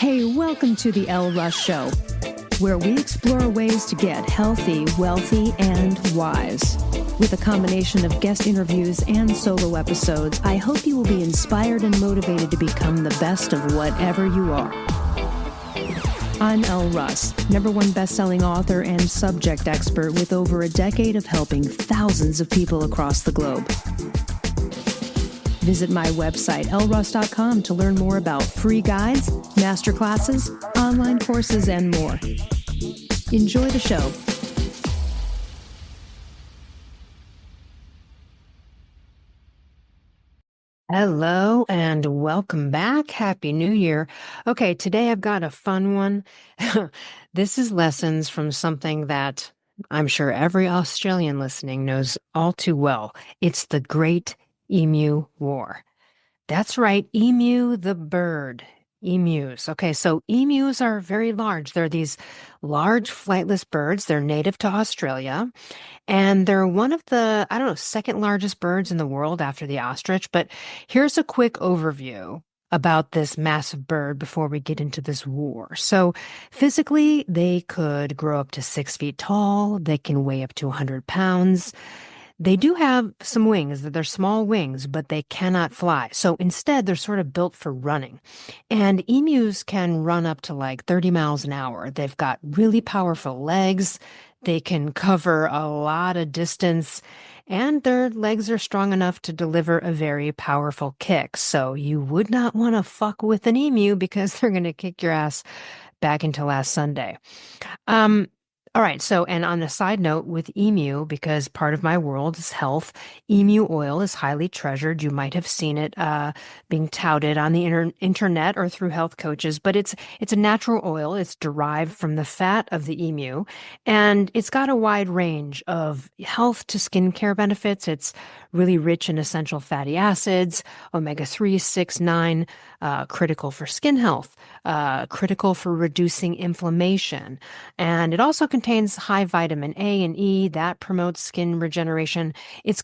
Hey, welcome to the Elle Russ Show, where we explore ways to get healthy, wealthy, and wise. With a combination of guest interviews and solo episodes, I hope you will be inspired and motivated to become the best of whatever you are. I'm Elle Russ, #1 best-selling author and subject expert with over a decade of helping thousands of people across the globe. Visit my website, elleruss.com, to learn more about free guides, masterclasses, online courses, and more. Enjoy the show. Hello and welcome back. Happy New Year. Okay, today I've got a fun one. This is lessons from something that I'm sure every Australian listening knows all too well. It's the Great Emu War. That's right, emu the bird. Emus. Okay, so emus are very large. They're these large flightless birds. They're native to Australia. And they're one of the, I don't know, second largest birds in the world after the ostrich. But here's a quick overview about this massive bird before we get into this war. So physically, they could grow up to 6 feet tall. They can weigh up to 100 pounds. They do have some wings. They're small wings, but they cannot fly. So instead, they're sort of built for running. And emus can run up to like 30 miles an hour. They've got really powerful legs. They can cover a lot of distance, and their legs are strong enough to deliver a very powerful kick. So you would not want to fuck with an emu because they're going to kick your ass back into last Sunday. All right. So, and on a side note with emu, because part of my world is health, emu oil is highly treasured. You might have seen it being touted on the internet or through health coaches, but it's a natural oil. It's derived from the fat of the emu, and it's got a wide range of health to skincare benefits. It's really rich in essential fatty acids, omega-3, 6, 9, critical for skin health, critical for reducing inflammation. And it also contains high vitamin A and E that promotes skin regeneration. It's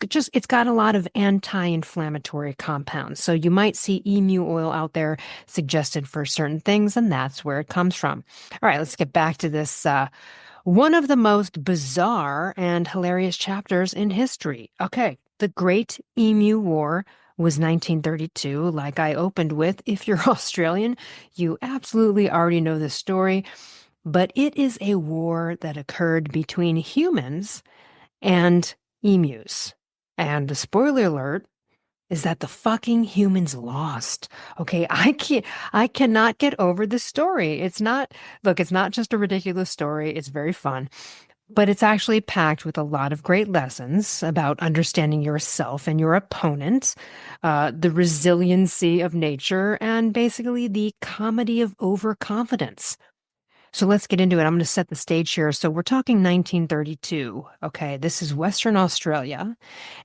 got a lot of anti-inflammatory compounds. So you might see emu oil out there suggested for certain things, and that's where it comes from. All right, let's get back to this, one of the most bizarre and hilarious chapters in history. Okay, the Great Emu War was 1932, like I opened with. If you're Australian, you absolutely already know this story. But it is a war that occurred between humans and emus. And the spoiler alert is that the fucking humans lost. Okay, I cannot get over this story. It's not just a ridiculous story. It's very fun. But it's actually packed with a lot of great lessons about understanding yourself and your opponent, the resiliency of nature, and basically the comedy of overconfidence. So let's get into it. I'm going to set the stage here. So we're talking 1932. Okay, this is Western Australia.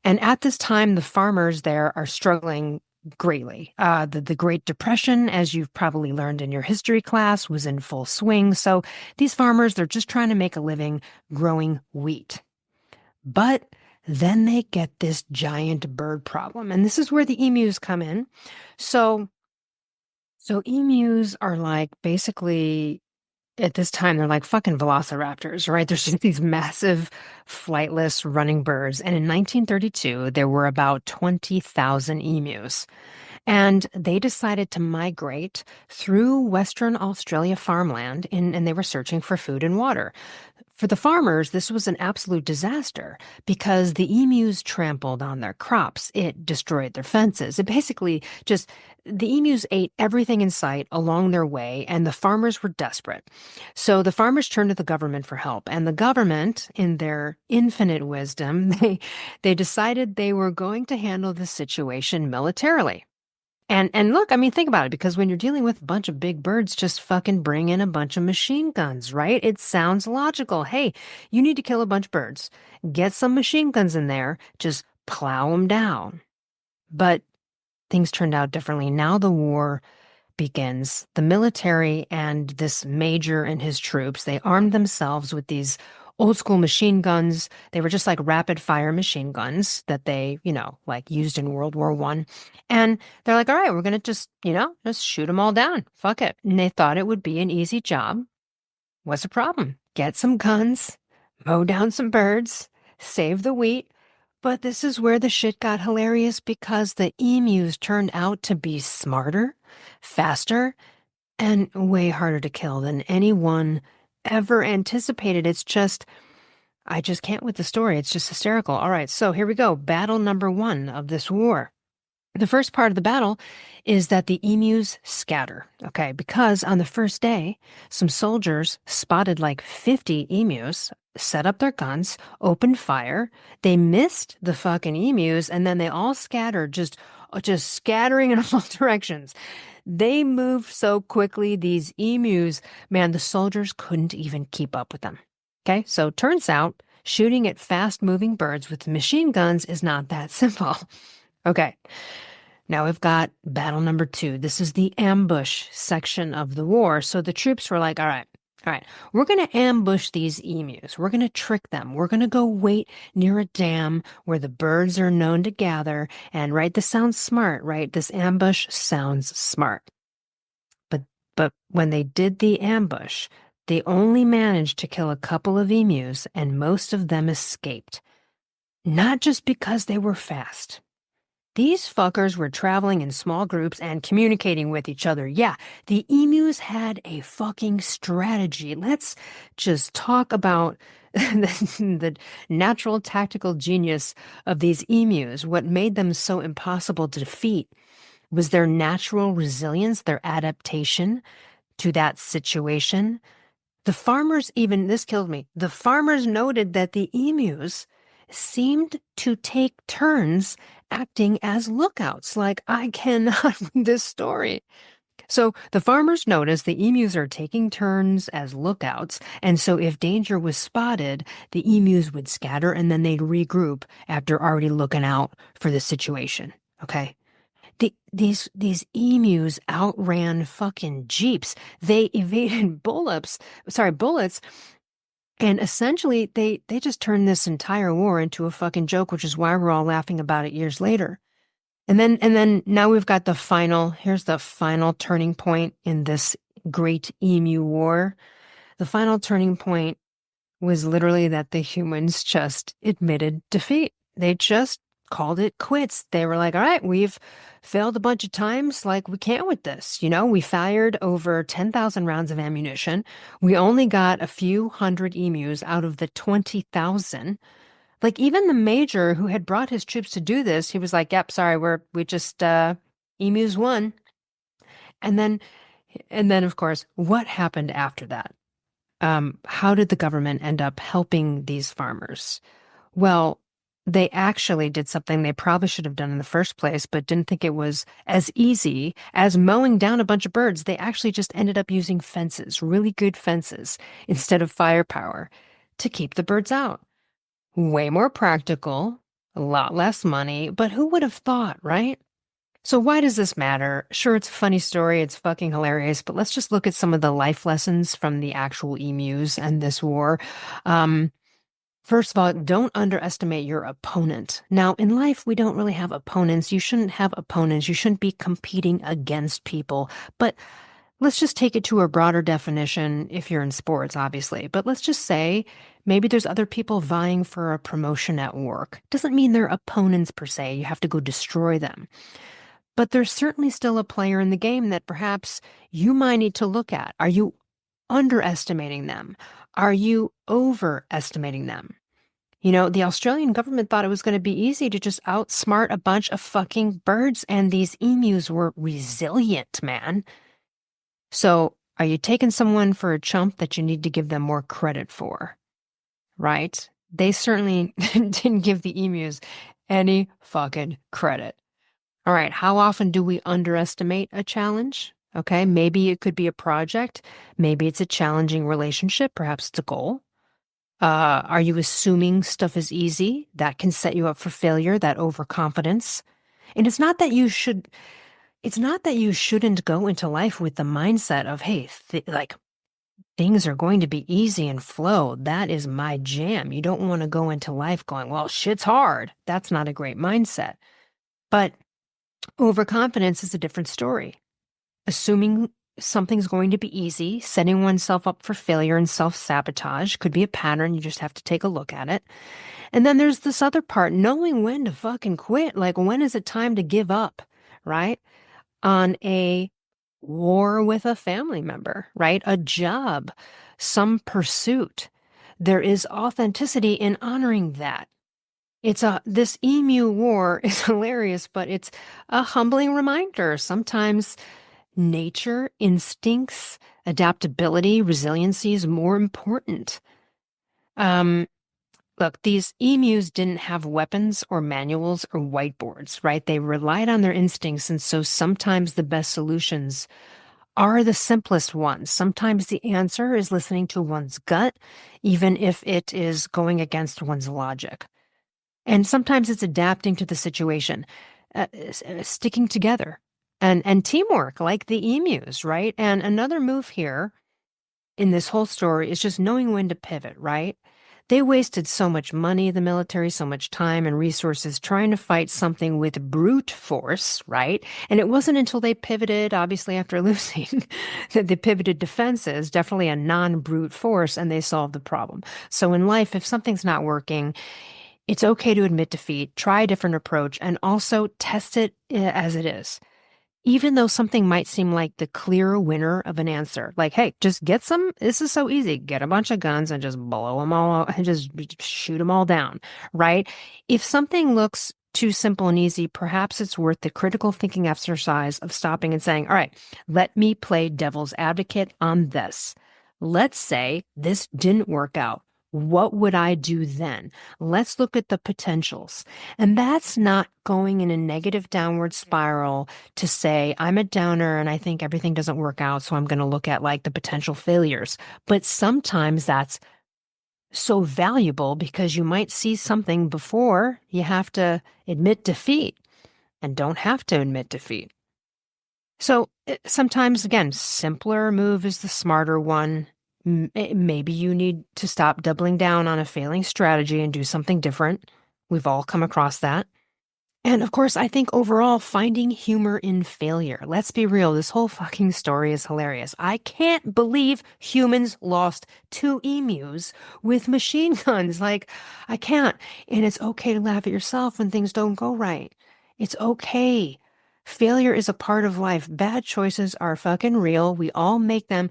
And at this time, the farmers there are struggling greatly. The Great Depression, as you've probably learned in your history class, was in full swing. So these farmers, they're just trying to make a living growing wheat. But then they get this giant bird problem. And this is where the emus come in. So emus are like basically, at this time, they're like fucking velociraptors, right? There's just these massive flightless running birds. And in 1932, there were about 20,000 emus. And they decided to migrate through Western Australia farmland, and they were searching for food and water. For the farmers, this was an absolute disaster because the emus trampled on their crops. It destroyed their fences. It basically just, the emus ate everything in sight along their way, and the farmers were desperate. So the farmers turned to the government for help, and the government, in their infinite wisdom, they decided they were going to handle the situation militarily. And look, I mean, think about it, because when you're dealing with a bunch of big birds, just fucking bring in a bunch of machine guns, right? It sounds logical. Hey, you need to kill a bunch of birds. Get some machine guns in there. Just plow them down. But things turned out differently. Now the war begins. The military and this major and his troops, they armed themselves with these old school machine guns. They were just like rapid fire machine guns that they, like used in World War One. And they're like, all right, we're gonna just, just shoot them all down. Fuck it. And they thought it would be an easy job. What's the problem? Get some guns, mow down some birds, save the wheat. But this is where the shit got hilarious because the emus turned out to be smarter, faster, and way harder to kill than anyone ever anticipated. I just can't with the story. It's just hysterical. All right, so here we go. Battle number one of this war. The first part of the battle is that the emus scatter, okay? Because on the first day, some soldiers spotted like 50 emus, set up their guns, opened fire. They missed the fucking emus, and then they all scattered, just scattering in all directions. They moved so quickly, these emus, man, the soldiers couldn't even keep up with them. Okay, so turns out shooting at fast-moving birds with machine guns is not that simple. Okay. Now we've got battle number two. This is the ambush section of the war. So the troops were like, all right, we're going to ambush these emus. We're going to trick them. We're going to go wait near a dam where the birds are known to gather. And right, this sounds smart, right? This ambush sounds smart. But when they did the ambush, they only managed to kill a couple of emus and most of them escaped. Not just because they were fast. These fuckers were traveling in small groups and communicating with each other. Yeah, the emus had a fucking strategy. Let's just talk about the natural tactical genius of these emus. What made them so impossible to defeat was their natural resilience, their adaptation to that situation. The farmers this killed me. The farmers noted that the emus seemed to take turns acting as lookouts. Like, I cannot with this story. So the farmers noticed the emus are taking turns as lookouts, and so if danger was spotted, the emus would scatter and then they'd regroup after already looking out for the situation. Okay? These emus outran fucking jeeps. They evaded bullets, and essentially they just turned this entire war into a fucking joke, which is why we're all laughing about it years later. And then now we've got here's the final turning point in this Great Emu War. The final turning point was literally that the humans just admitted defeat. They just called it quits. They were like, all right, we've failed a bunch of times. Like, we can't with this. We fired over 10,000 rounds of ammunition. We only got a few hundred emus out of the 20,000. Like, even the major who had brought his troops to do this, he was like, yep, sorry, we just, emus won. And then, of course, what happened after that? How did the government end up helping these farmers? Well, they actually did something they probably should have done in the first place, but didn't think it was as easy as mowing down a bunch of birds. They actually just ended up using fences, really good fences, instead of firepower to keep the birds out. Way more practical, a lot less money, but who would have thought, right? So why does this matter? Sure, it's a funny story, it's fucking hilarious, but let's just look at some of the life lessons from the actual emus and this war. First of all, don't underestimate your opponent. Now, in life, we don't really have opponents. You shouldn't have opponents. You shouldn't be competing against people. But let's just take it to a broader definition if you're in sports, obviously. But let's just say maybe there's other people vying for a promotion at work. Doesn't mean they're opponents per se. You have to go destroy them. But there's certainly still a player in the game that perhaps you might need to look at. Are you underestimating them? Are you overestimating them? The Australian government thought it was going to be easy to just outsmart a bunch of fucking birds, and these emus were resilient, man. So, are you taking someone for a chump that you need to give them more credit for? Right? They certainly didn't give the emus any fucking credit. All right, how often do we underestimate a challenge? Okay, maybe it could be a project. Maybe it's a challenging relationship. Perhaps it's a goal. Are you assuming stuff is easy? That can set you up for failure, that overconfidence. And it's not that you shouldn't go into life with the mindset of, hey, things are going to be easy and flow. That is my jam. You don't want to go into life going, well, shit's hard. That's not a great mindset. But overconfidence is a different story. Assuming something's going to be easy, setting oneself up for failure and self-sabotage could be a pattern. You just have to take a look at it. And then there's this other part, knowing when to fucking quit. Like, when is it time to give up, right? On a war with a family member, right? A job, some pursuit. There is authenticity in honoring that. This emu war is hilarious, but it's a humbling reminder. Sometimes nature, instincts, adaptability, resiliency is more important. Um, Look, these emus didn't have weapons or manuals or whiteboards, right? They relied on their instincts, and so sometimes the best solutions are the simplest ones. Sometimes the answer is listening to one's gut, even if it is going against one's logic. And sometimes it's adapting to the situation, sticking together, and teamwork, like the emus, right? And another move here in this whole story is just knowing when to pivot, right? They wasted so much money, the military, so much time and resources trying to fight something with brute force, right? And it wasn't until they pivoted, obviously after losing, that they pivoted defenses, definitely a non-brute force, and they solved the problem. So in life, if something's not working, it's okay to admit defeat, try a different approach, and also test it as it is. Even though something might seem like the clear winner of an answer, like, hey, just get some, this is so easy, get a bunch of guns and just blow them all out and just shoot them all down, right? If something looks too simple and easy, perhaps it's worth the critical thinking exercise of stopping and saying, all right, let me play devil's advocate on this. Let's say this didn't work out. What would I do then? Let's look at the potentials. And that's not going in a negative downward spiral to say, I'm a downer and I think everything doesn't work out, so I'm going to look at like the potential failures. But sometimes that's so valuable because you might see something before you have to admit defeat and don't have to admit defeat. So sometimes, again, simpler move is the smarter one. Maybe you need to stop doubling down on a failing strategy and do something different. We've all come across that. And of course, I think overall, finding humor in failure. Let's be real, this whole fucking story is hilarious. I can't believe humans lost two emus with machine guns. Like, I can't. And it's okay to laugh at yourself when things don't go right. It's okay. Failure is a part of life. Bad choices are fucking real. We all make them.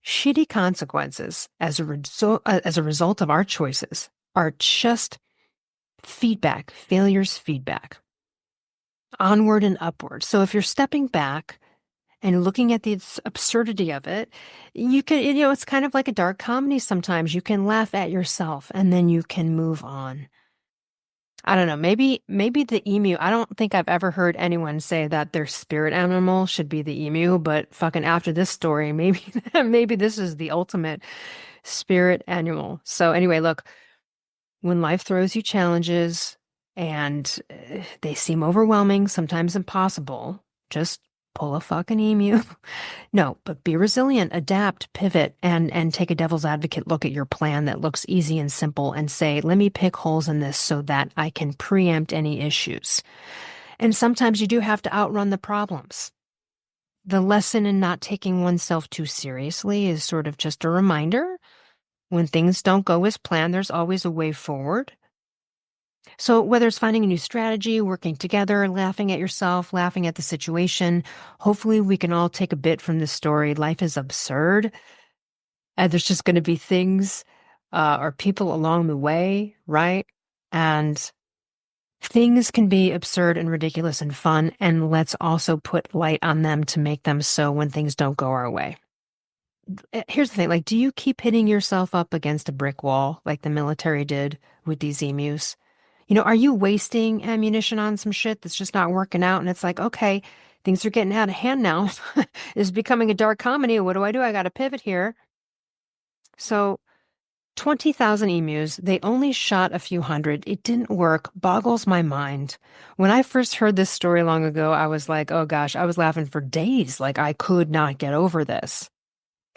Shitty consequences as a result of our choices are just feedback, failure's feedback, onward and upward. So if you're stepping back and looking at the absurdity of it, you can, it's kind of like a dark comedy sometimes. You can laugh at yourself and then you can move on. I don't know, maybe the emu, I don't think I've ever heard anyone say that their spirit animal should be the emu, but fucking after this story, maybe maybe this is the ultimate spirit animal. So anyway, look, when life throws you challenges and they seem overwhelming, sometimes impossible, just pull a fucking emu. No, but be resilient, adapt, pivot, and take a devil's advocate look at your plan that looks easy and simple and say, let me pick holes in this so that I can preempt any issues. And sometimes you do have to outrun the problems. The lesson in not taking oneself too seriously is sort of just a reminder. When things don't go as planned, there's always a way forward. So whether it's finding a new strategy, working together, laughing at yourself, laughing at the situation, hopefully we can all take a bit from this story. Life is absurd. And there's just going to be things or people along the way, right? And things can be absurd and ridiculous and fun. And let's also put light on them to make them so when things don't go our way. Here's the thing, like, do you keep hitting yourself up against a brick wall like the military did with these emus? Are you wasting ammunition on some shit that's just not working out? And it's like, okay, things are getting out of hand now. It's becoming a dark comedy. What do? I got to pivot here. So 20,000 emus, they only shot a few hundred. It didn't work. Boggles my mind. When I first heard this story long ago, I was like, oh gosh, I was laughing for days. Like I could not get over this.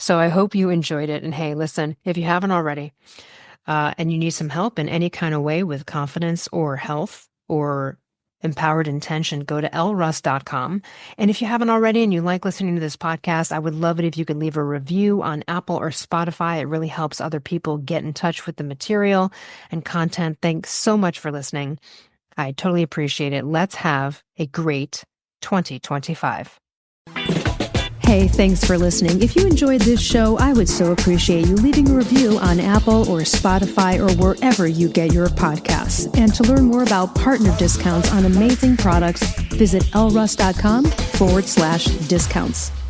So I hope you enjoyed it. And hey, listen, if you haven't already, and you need some help in any kind of way with confidence or health or empowered intention, go to elleruss.com. And if you haven't already and you like listening to this podcast, I would love it if you could leave a review on Apple or Spotify. It really helps other people get in touch with the material and content. Thanks so much for listening. I totally appreciate it. Let's have a great 2025. Hey, thanks for listening. If you enjoyed this show, I would so appreciate you leaving a review on Apple or Spotify or wherever you get your podcasts. And to learn more about partner discounts on amazing products, visit elleruss.com/discounts.